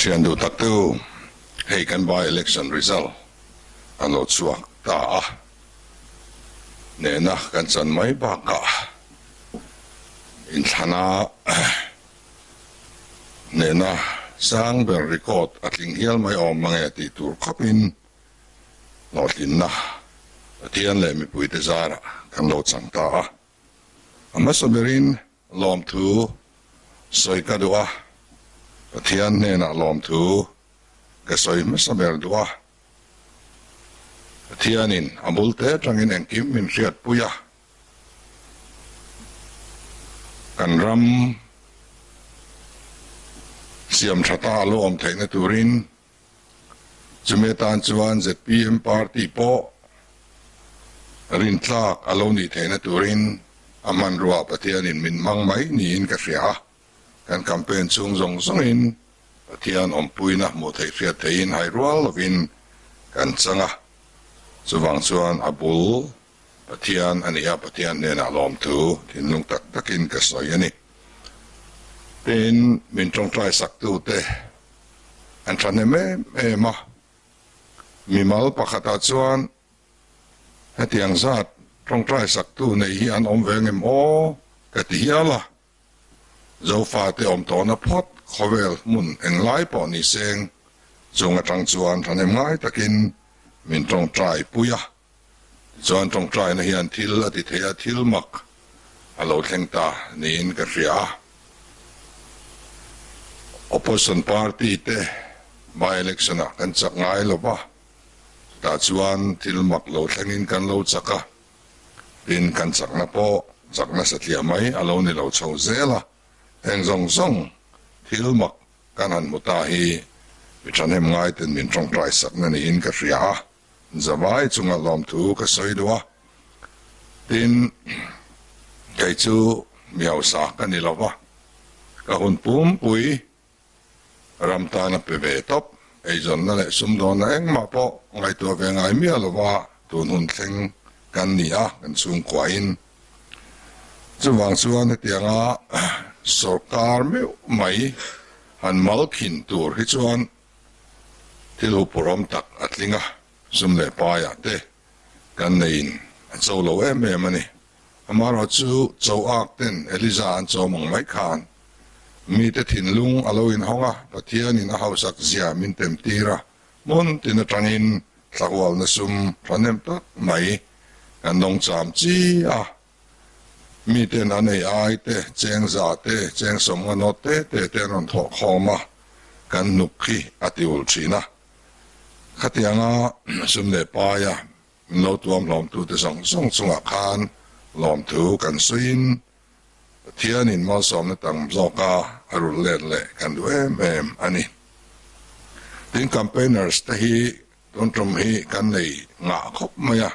Trian du tak tu hei kan by election result ano chuak ta a ne na kan chan mai ba ka in thana ne na sang ber record atling hial mai om mangai ti tur khopin lotin na atian le mi pui te zara kan lo chang ta a amasoberin lom thu soi ka dua atian ne na lom thu ka soi masaber dua atianin amulte tangin engkim min riat puya kan ram siam thata lo om theina turin chumetan chuan ZPM party po rin tlak alo ni theina turin aman ruwa patianin min mang mai ni in ka ria kan campaign chung zong zongin patian om puina mo thei ria thein hai rual lovin kan changa chuwang chuan abul patian ania patian ne na lom thu tin lung tak takin ka soi ani tin min trong trai sak tu te an thane me ma mi mal pakhata chuan hetiang zat trong trai sak tu nei hi an om vengem o ka ti hiala zo fa te om to na phot khovel mun eng lai po ni seng chunga tang chuan thane ngai takin min trong trai puya chuan trong trai na hian thil ati thea thil mak alo thlengta niin ka ria opposition party te by election a kan chak ngai lo ba ta chuan thil mak lo thlengin kan lo chaka tin kan chak na po chak na satlia mai alo ni lo chho zela eng zong zong thil mak kan han muta hi bithanem ngai ten min trong trai sak na niin ka ria zawai chunga lom thu ka soi dua tin kai chu miao sa ka ni lo ba ka hun pum pui ram ta na pe ve top ei zon na le sum do na eng ma po ngai to ve ngai mi lo wa tun hun thleng kan ni a kan sung kwa in chuwang chuan tianga sarkar me mai han malkhin tur hi chuan thilu porom tak atlinga sum le pa ya te kan nein zo lo em ani amaro chu zo ak ten eliza an zo mong mai khan mi te thin lung alo in honga pathian in a hausak zia min tem tira mon tin atangin thlawal na sum thanem tak mai kan nong cham chi a mi te na nei ai te cheng za te cheng som no te te non tho khoma kan nukhi atiul china khatianga sum le pa ya no tuam lom tu te song song chunga khan lom thu kan suin thian in mal som na tang zoka arul le kan du em ani tin campaigners te hi ton trom hi kan nei nga khop maya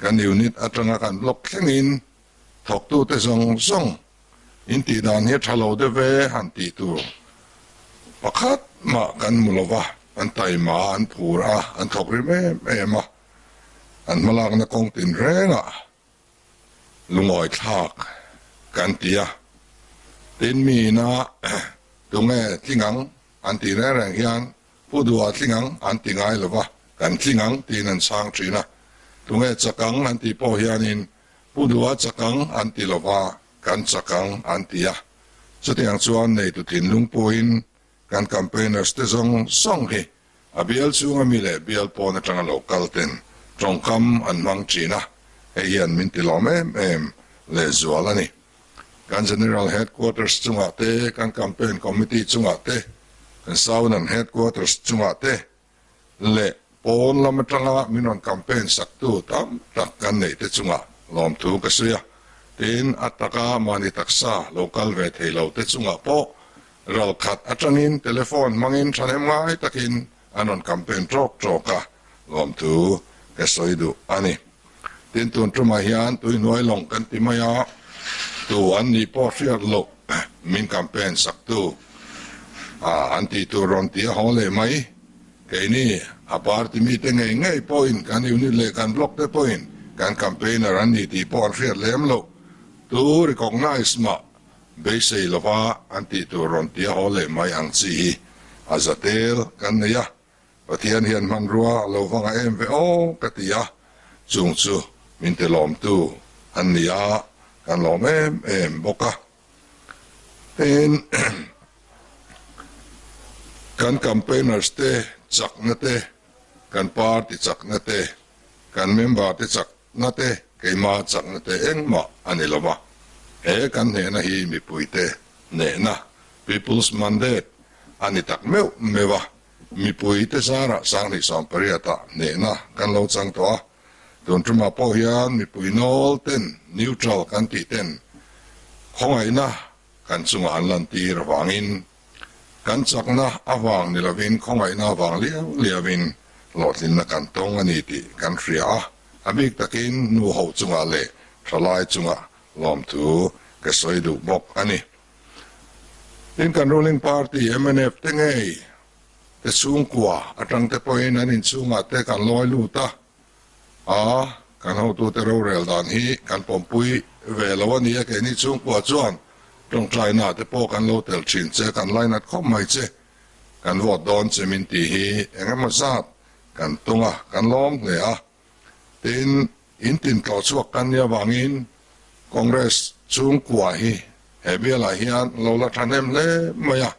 kan unit atanga kan block thengin thok tu te song song in ti dan he thalo de ve han ti tu pakhat ma kan mulova an tai ma an phura an thok ri me ma an malak na kong tin renga lungoi thak kan tia tin mi na tunge tlingang an ti re reng hian pudua tlingang an ti ngai lova kan tlingang tin an sang trina tunge chakang an ti po hianin pudua chakang an ti lova kan chakang an tia chutiang chuan nei tu tin lungpuin kan campaigners te song hi abial chunga mi le bial po na tanga local ten tongkam an mang china e hian min ti lom em le zualani kan general headquarters chunga te kan campaign committee chunga te kan southern headquarters chunga te le pon lam tanga minon campaign saktu tam tak kan nei te chunga lom thu ka suya tin ataka mani taksa local ve thelo te chunga po ral khat atangin telephone mangin thanem ngai takin anon campaign troka lom thu ka soidu ani tin tun truma hian tui noi long kan ti maya tu an ni po fiar lo min campaign saktu anti tu ron ti hole mai ke ni aparti meeting ngai point kan uni le kan block te point kan campaigner an ni ti po fiar lem lo tu recognize ma Basically, lova anti to rontia hole mai ang chi azatel kan neya pathian hian manrua lo wanga em ve o katia chung chu min te lom tu an nia kan lom em boka ten kan campaigners te chak na te kan party chak na te kan member te chak na te keima chak na te engma aniloma kan ne na hi mi puite ne na people's mandate ani tak meu mewa mi puite sara sang ni sampariata ne na kan lo chang to a don tuma po hian mi puinol ten neutral kan ti ten khongai na kan chunga an lan ti rawangin kan chakna awang nilavin khongai na awang liavin lotlin na kan tong ani ti kan ria abik takin nu ho chunga le thalai chunga lom tu ka soidu bok ani in kan ruling party MNF tengei te chung kwa atang te poin anin chunga te kan loi luta kan ho tu te ro rel dan hi kan pompui ve lawani ke ni chung kwa chuan trong trai na te po kan lo tel chin che kan line at khom mai che kan vot don che min ti hi engema sat kan tunga kan lom le a tin in tin tlo chuak kan ya wangin congress chung kwa hi hebela hian lo la thanem le maya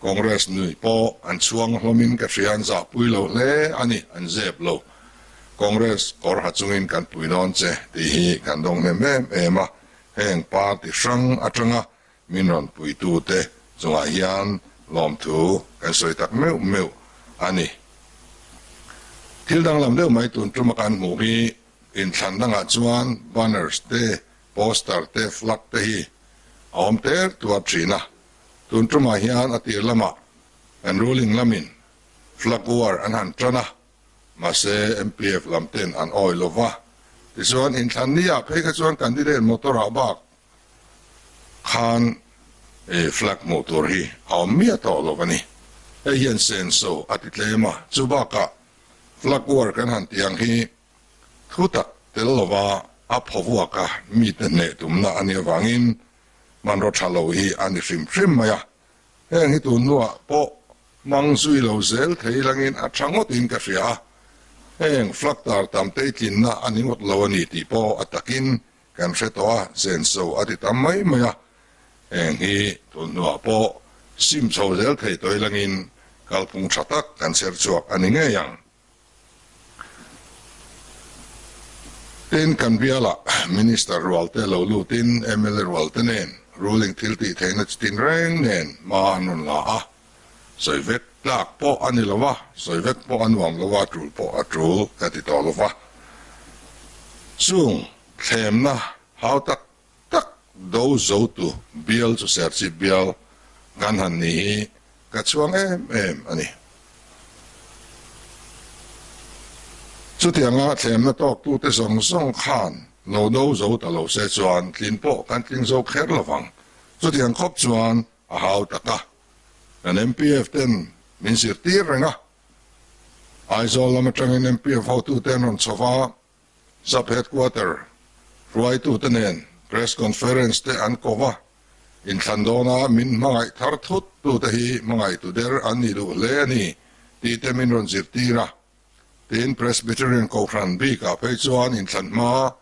congress nui po an chuang hlomin ka rian za pui lo le ani an zep lo congress kor ha chungin kan pui non che ti hi kan dong me ema heng pa ti sang atanga minron pui tu te chunga hian lom thu kan soi tak meu ani thil dang lam deuh mai tun tuma kan mu hi in thlan danga chuan banners te poster te flag te hi awm ter tua thina tun tuma hian atir lama an ruling lamin flag war an han trana ma se MPF lamten an oilova tichuan in thlan nia phei kha chuan candidate motor ha bak khan flag motor hi awmia to lovani hian sen so atitlema chubaka flag war kan han tiang hi thuta telova aphovuaka mi te ne tumna ani wangin manro thalo hi ani rim maya heng hi tu nuwa po mangzui lo zel theilangin athangotin ka ria heng flag tar tam te tin na ani ngot lo ani ti po atakin kan retoa sen so ati tamai maya heng hi tu nuwa po sim so zel thei toilangin kalpung thatak kan ser chuak ani nge yang tin kan biala minister rualte lo lutin MLA rualte nen ruling tilti theina tin reng nen ma nun la soivek lak po anilawa soivek po anwang lawa trul po atrul katitolova sung themna how tak do zo tu bial zu serchi bial gan han ni ka chuang em ani chu tianga themna tok tu te song khan lo do zo ta lo se chuan tlin po kan tling zo kher lawang chu tiang khop chuan a hau taka an MPF ten min sir tir renga aizol lama tangin MPF how tu ten on sofa sub headquarter ruai tu tenen press conference te an kova in Thandona min mangai thar thut tu te hi mangai tu der ani du le ani ti te min ron zir tira tin Presbyterian Kofran bi ka pe chuan in Thandma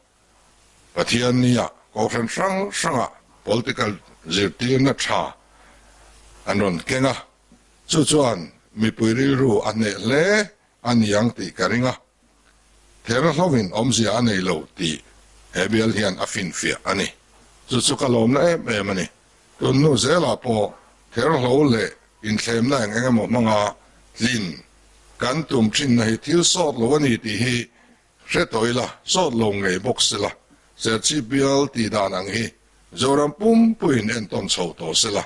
pathian nia Kofran sanga political zir tir na tha anon kenga chu chuan mi puiri ru ane le aniang ti karinga thera hlovin omzia anei lo ti hebel hian afin fia ani chu kalom na em ani tun nu zela po thera hlo le in thlem na engemaw manga tlin kan tum thin na hi thil sot lo ani ti hi retoila sot lo ngei boxila serchi bial ti danang hi zoram pum puin en ton chho to sela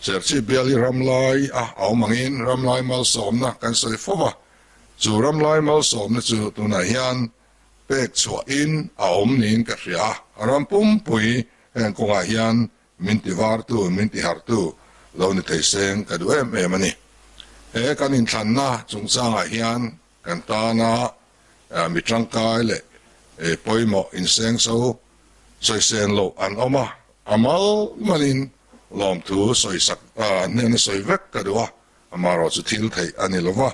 serchi biali ramlai awmangin ramlai mal somna kan soi fova chu ramlai mal somna chu tuna hian pek chua in awm nin ka ria rampum pui en konga hian minti vartu minti hartu lo ni theiseng ka du em ani kan in thanna chungchanga hian kan tana mi tangkai le poimo in seng so soisen lo an oma amal malin lom tu soi sak nen soi vek ka duwa amaro chu thil thei ani lova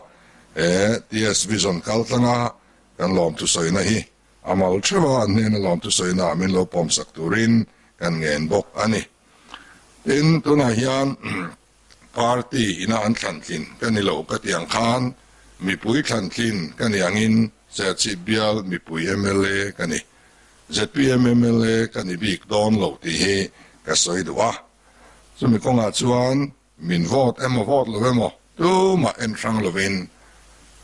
ts vision kaltanga kan lom tu soina hi amal threwa ne na lom tu soina min lo pom sak turin kan ngen bok ani in tuna hian party ina an thlantlin kan ni lo ka tiang khan mi pui thlantlin kan yangin se chi bial mi pui mla kan ni zpm mla kan ni big don lo ti hi ka soi duwa so mi konga chuan min vote emo vote lo emo tu ma en thang lovin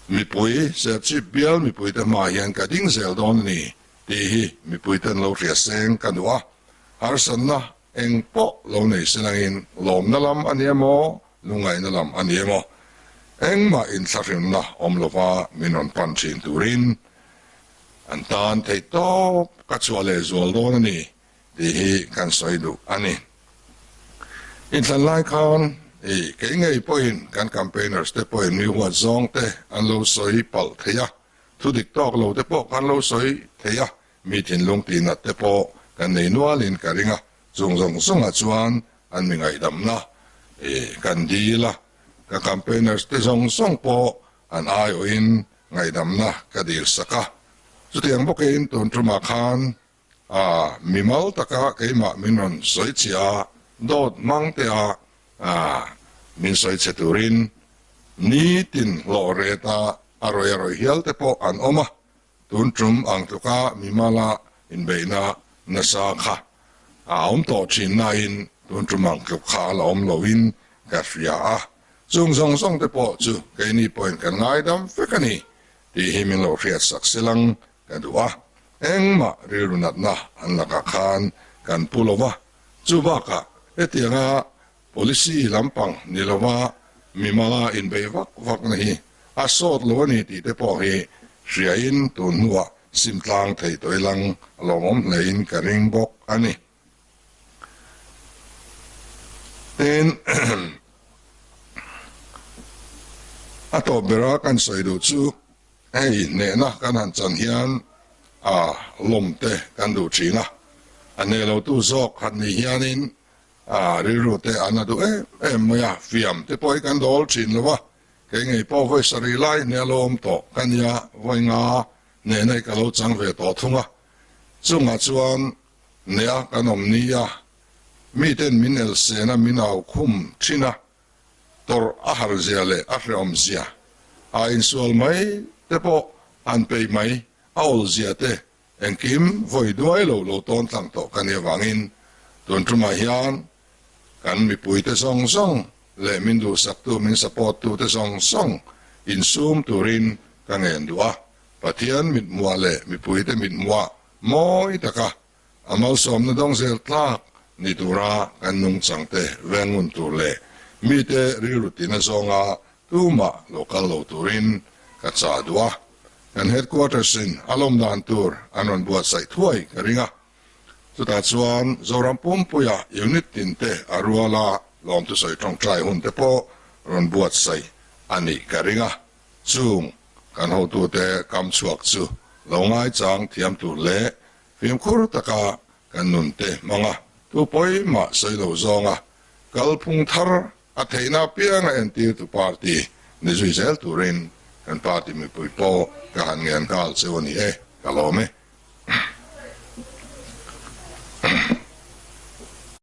mi pui se chi bial mi pui ta ma hian ka ding zel don ni ti hi mi pui tan lo ria seng kan duwa har san na eng po lo nei sinangin lom na lam aniemo lungai na lam aniemo eng ma in tharim na om lova minon panchin turin an tan thei to ka chuale zol don ni ti hi kan soidu ani in than lai khan ke ngei poin kan campaigners te poin mi wa zong te an lo soi pal theya thu dik tok lo te po kan lo soi theya mi tin lung tin at te po kan nei nualin ka ringa zong zong songa chuan an mi ngai dam na kan di la ka campaigners te zong song po an ai o in ngai dam na ka dir saka chu tiang bokin ton truma khan mi mal taka keima minon soi chia dot mang te min soi cheturin ni tin lo reta aroi hial te po an oma tun trum ang tuka mi mala in beina na sa kha to chin na in tun trum ang kha la om lovin ka fria chung zong song te po chu ke ni point kan ngai dam fekani ti himin lo riat sak silang ka duwa engma rirunat na an laka khan kan pulova chu baka etianga policy lampang nilawa mimala in be vak na hi asot lo ni ti te po hi riain tun huwa simtlang thei toilang lomom lein ka ring bok ani ten ato bera kan soidu chu ei ne na kan han chan hian lom te kan du china ane lo tu zok han ni hianin riru te anadu moya fiam te poi kan dol chin lowa ke ngei po voi sari lai ne lom to kan ya voi nga ne nei ka lo chang ve to thunga chunga chuan ne a kanom ni ya mi ten min el se na minau khum thina tor ahar ziale ahrom zia in sual mai te po an pe mai aul zia te en kim voi duai lo ton tang to kan ya wangin ton truma hian kan mi pui te song song le min du sak tu min support tu te song song in sum turin kan en dua patian mit mua le mi pui te mit mua moi taka amal som na dong zel tlak ni tura kan nung chang te wengun tu le mi te rirutina zonga tuma local lo turin ka cha dua kan headquarters in alom dan tur anon buat sai thuai ka ringa chuta chuan zoram pumpuya unit tin te aruala lom tu soi tong trai hun te po ron buat sai ani ka ringa chung kan ho tu te kam chuak chu longai chang thiam tu le phim khur taka kan nun te manga tu poi ma soi lo zonga kalphung thar a theina pianga en tir tu party ni zui zel turin kan party mi pui po ka han ngen kal chewani kalome